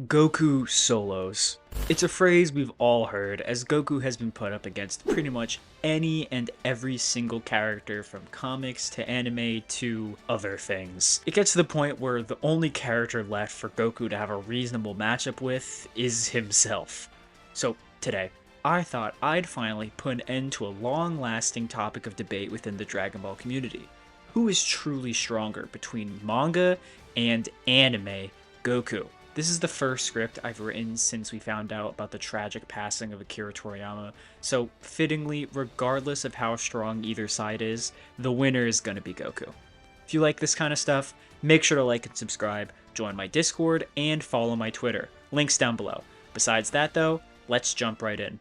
Goku solos. It's a phrase we've all heard, as Goku has been put up against pretty much any and every single character from comics to anime to other things. It gets to the point where the only character left for Goku to have a reasonable matchup with is himself. So today, I thought I'd finally put an end to a long-lasting topic of debate within the Dragon Ball community. Who is truly stronger between manga and anime Goku? This is the first script I've written since we found out about the tragic passing of Akira Toriyama, so fittingly, regardless of how strong either side is, the winner is gonna be Goku. If you like this kind of stuff, make sure to like and subscribe, join my Discord, and follow my Twitter. Links down below. Besides that though, let's jump right in.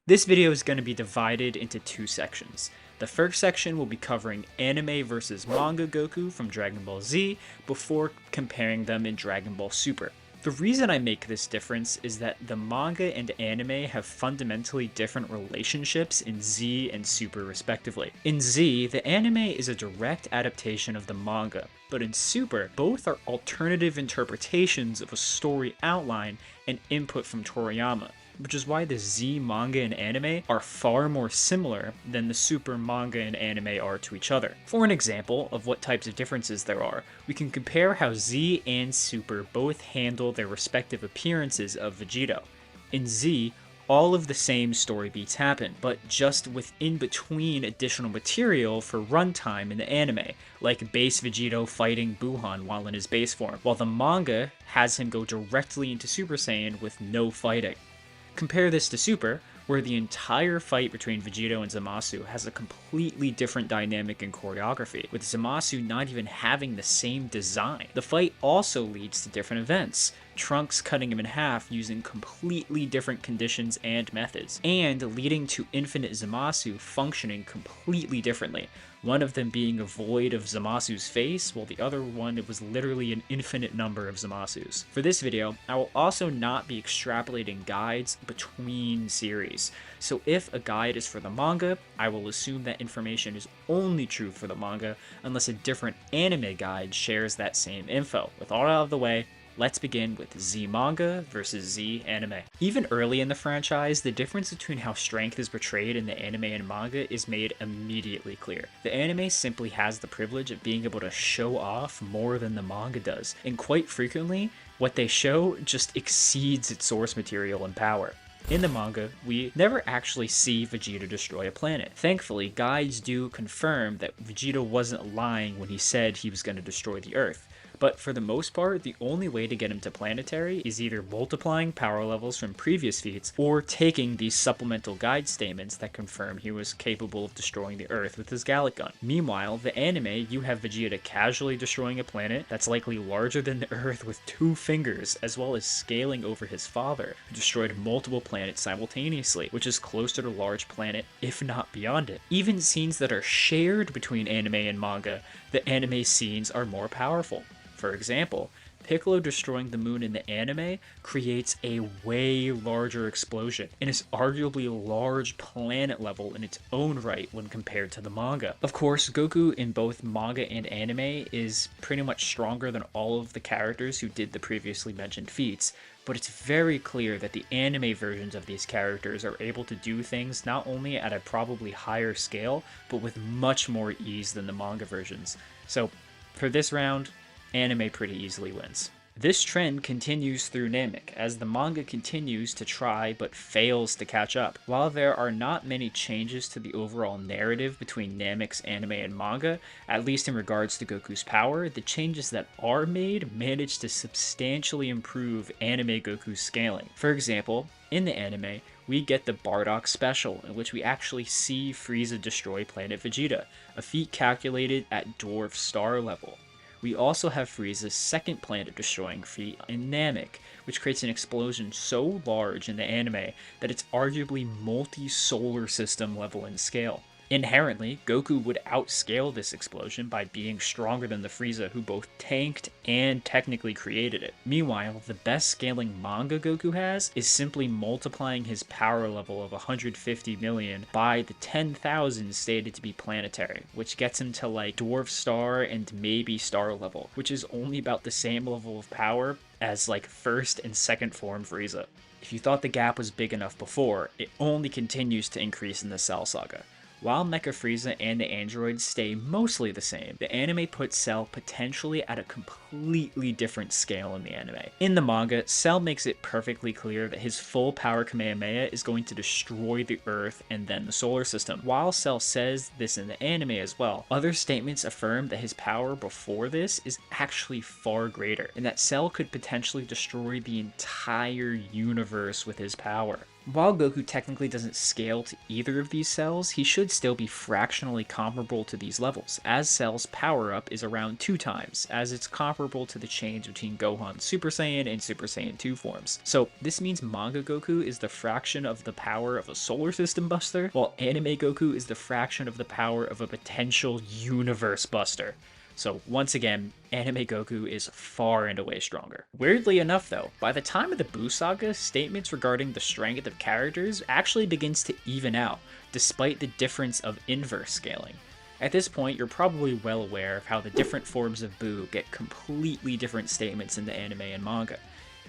This video is going to be divided into two sections. The first section will be covering anime versus manga Goku from Dragon Ball Z before comparing them in Dragon Ball Super. The reason I make this difference is that the manga and anime have fundamentally different relationships in Z and Super respectively. In Z, the anime is a direct adaptation of the manga, but in Super, both are alternative interpretations of a story outline and input from Toriyama, which is why the Z manga and anime are far more similar than the Super manga and anime are to each other. For an example of what types of differences there are, we can compare how Z and Super both handle their respective appearances of Vegito. In Z, all of the same story beats happen, but just with in between additional material for runtime in the anime, like base Vegito fighting Buhan while in his base form, while the manga has him go directly into Super Saiyan with no fighting. Compare this to Super, where the entire fight between Vegito and Zamasu has a completely different dynamic and choreography, with Zamasu not even having the same design. The fight also leads to different events, Trunks cutting him in half using completely different conditions and methods, and leading to Infinite Zamasu functioning completely differently, one of them being a void of Zamasu's face, while the other one it was literally an infinite number of Zamasus. For this video, I will also not be extrapolating guides between series, so if a guide is for the manga, I will assume that information is only true for the manga unless a different anime guide shares that same info. With all out of the way, let's begin with Z manga versus Z anime. Even early in the franchise, the difference between how strength is portrayed in the anime and manga is made immediately clear. The anime simply has the privilege of being able to show off more than the manga does, and quite frequently, what they show just exceeds its source material and power. In the manga, we never actually see Vegeta destroy a planet. Thankfully, guides do confirm that Vegeta wasn't lying when he said he was going to destroy the Earth. But for the most part, the only way to get him to planetary is either multiplying power levels from previous feats, or taking these supplemental guide statements that confirm he was capable of destroying the Earth with his Gallic gun. Meanwhile, the anime, you have Vegeta casually destroying a planet that's likely larger than the Earth with 2 fingers, as well as scaling over his father, who destroyed multiple planets simultaneously, which is closer to large planet, if not beyond it. Even scenes that are shared between anime and manga, the anime scenes are more powerful. For example, Piccolo destroying the moon in the anime creates a way larger explosion, and is arguably a large planet level in its own right when compared to the manga. Of course, Goku in both manga and anime is pretty much stronger than all of the characters who did the previously mentioned feats, but it's very clear that the anime versions of these characters are able to do things not only at a probably higher scale, but with much more ease than the manga versions. So, for this round, anime pretty easily wins. This trend continues through Namek, as the manga continues to try but fails to catch up. While there are not many changes to the overall narrative between Namek's anime and manga, at least in regards to Goku's power, the changes that are made manage to substantially improve anime Goku's scaling. For example, in the anime, we get the Bardock special, in which we actually see Frieza destroy Planet Vegeta, a feat calculated at dwarf star level. We also have Frieza's second planet-destroying feat in Namek, which creates an explosion so large in the anime that it's arguably multi-solar system level in scale. Inherently, Goku would outscale this explosion by being stronger than the Frieza who both tanked and technically created it. Meanwhile, the best scaling manga Goku has is simply multiplying his power level of 150 million by the 10,000 stated to be planetary, which gets him to like dwarf star and maybe star level, which is only about the same level of power as like first and second form Frieza. If you thought the gap was big enough before, it only continues to increase in the Cell Saga. While Mecha Frieza and the androids stay mostly the same, the anime puts Cell potentially at a completely different scale in the anime. In the manga, Cell makes it perfectly clear that his full power Kamehameha is going to destroy the Earth and then the solar system. While Cell says this in the anime as well, other statements affirm that his power before this is actually far greater, and that Cell could potentially destroy the entire universe with his power. While Goku technically doesn't scale to either of these cells, he should still be fractionally comparable to these levels, as Cell's power-up is around 2 times, as it's comparable to the change between Gohan's Super Saiyan and Super Saiyan 2 forms. So this means Manga Goku is the fraction of the power of a solar system buster, while Anime Goku is the fraction of the power of a potential universe buster. So once again, Anime Goku is far and away stronger. Weirdly enough though, by the time of the Buu Saga, statements regarding the strength of characters actually begins to even out, despite the difference of inverse scaling. At this point, you're probably well aware of how the different forms of Buu get completely different statements in the anime and manga.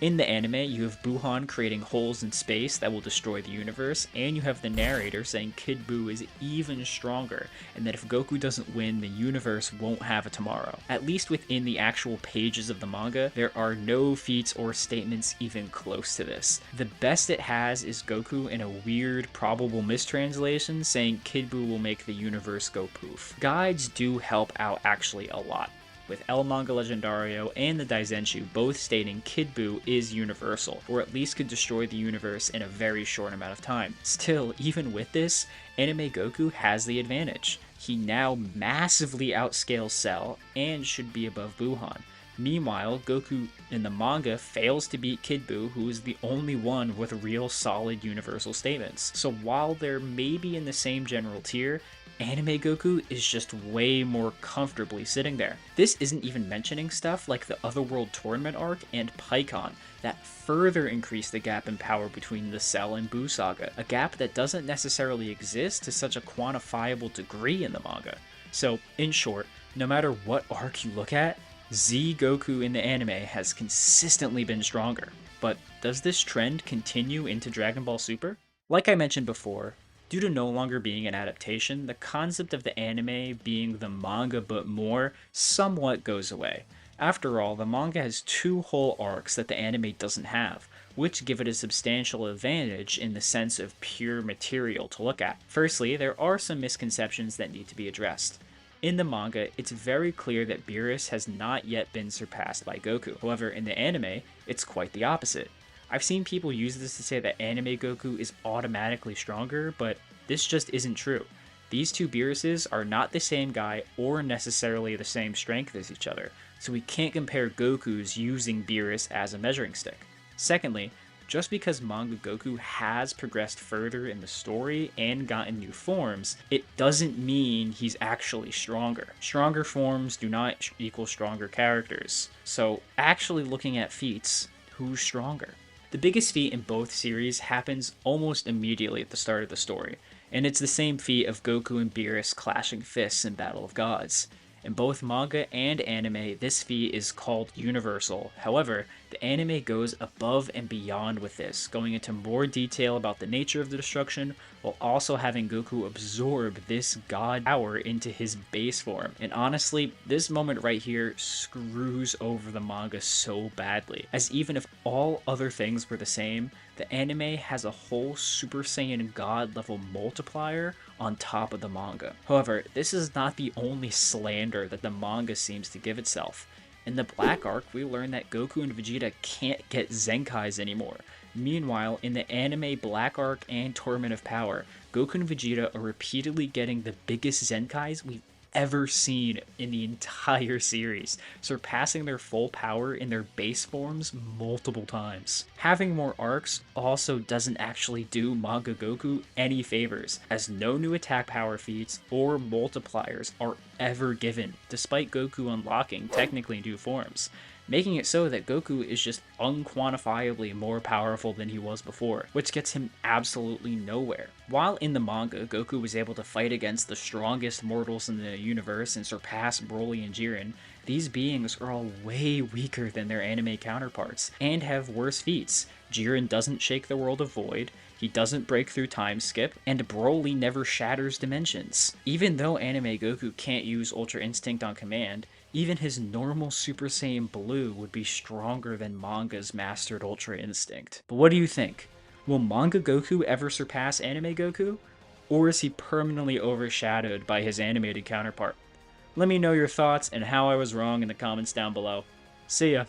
In the anime, you have Buhan creating holes in space that will destroy the universe, and you have the narrator saying Kid Buu is even stronger, and that if Goku doesn't win, the universe won't have a tomorrow. At least within the actual pages of the manga, there are no feats or statements even close to this. The best it has is Goku in a weird, probable mistranslation saying Kid Buu will make the universe go poof. Guides do help out actually a lot, with El Manga Legendario and the Daizenshu both stating Kid Buu is universal, or at least could destroy the universe in a very short amount of time. Still, even with this, Anime Goku has the advantage. He now massively outscales Cell and should be above Buhan. Meanwhile, Goku in the manga fails to beat Kid Buu, who is the only one with real solid universal statements. So while they're maybe in the same general tier, Anime Goku is just way more comfortably sitting there. This isn't even mentioning stuff like the Otherworld Tournament arc and Pikkon that further increase the gap in power between the Cell and Buu Saga, a gap that doesn't necessarily exist to such a quantifiable degree in the manga. So, in short, no matter what arc you look at, Z Goku in the anime has consistently been stronger. But does this trend continue into Dragon Ball Super? Like I mentioned before, due to no longer being an adaptation, the concept of the anime being the manga but more somewhat goes away. After all, the manga has 2 whole arcs that the anime doesn't have, which give it a substantial advantage in the sense of pure material to look at. Firstly, there are some misconceptions that need to be addressed. In the manga, it's very clear that Beerus has not yet been surpassed by Goku. However, in the anime, it's quite the opposite. I've seen people use this to say that Anime Goku is automatically stronger, but this just isn't true. These 2 Beeruses are not the same guy or necessarily the same strength as each other, so we can't compare Gokus using Beerus as a measuring stick. Secondly, just because Manga Goku has progressed further in the story and gotten new forms, it doesn't mean he's actually stronger. Stronger forms do not equal stronger characters. So actually looking at feats, who's stronger? The biggest feat in both series happens almost immediately at the start of the story, and it's the same feat of Goku and Beerus clashing fists in Battle of Gods. In both manga and anime, this feat is called universal. However, the anime goes above and beyond with this, going into more detail about the nature of the destruction, while also having Goku absorb this god power into his base form. And honestly, this moment right here screws over the manga so badly, as even if all other things were the same, the anime has a whole Super Saiyan God level multiplier on top of the manga. However, this is not the only slander that the manga seems to give itself. In the Black Arc, we learn that Goku and Vegeta can't get Zenkais anymore. Meanwhile, in the anime Black Arc and Tournament of Power, Goku and Vegeta are repeatedly getting the biggest Zenkais we've ever seen in the entire series, surpassing their full power in their base forms multiple times. Having more arcs also doesn't actually do Manga Goku any favors, as no new attack power feats or multipliers are ever given, despite Goku unlocking technically new forms, making it so that Goku is just unquantifiably more powerful than he was before, which gets him absolutely nowhere. While in the manga, Goku was able to fight against the strongest mortals in the universe and surpass Broly and Jiren, These beings are all way weaker than their anime counterparts, and have worse feats. Jiren doesn't shake the world of Void, he doesn't break through time skip, and Broly never shatters dimensions. Even though Anime Goku can't use Ultra Instinct on command, even his normal Super Saiyan Blue would be stronger than Manga's mastered Ultra Instinct. But what do you think? Will Manga Goku ever surpass Anime Goku? Or is he permanently overshadowed by his animated counterpart? Let me know your thoughts and how I was wrong in the comments down below. See ya!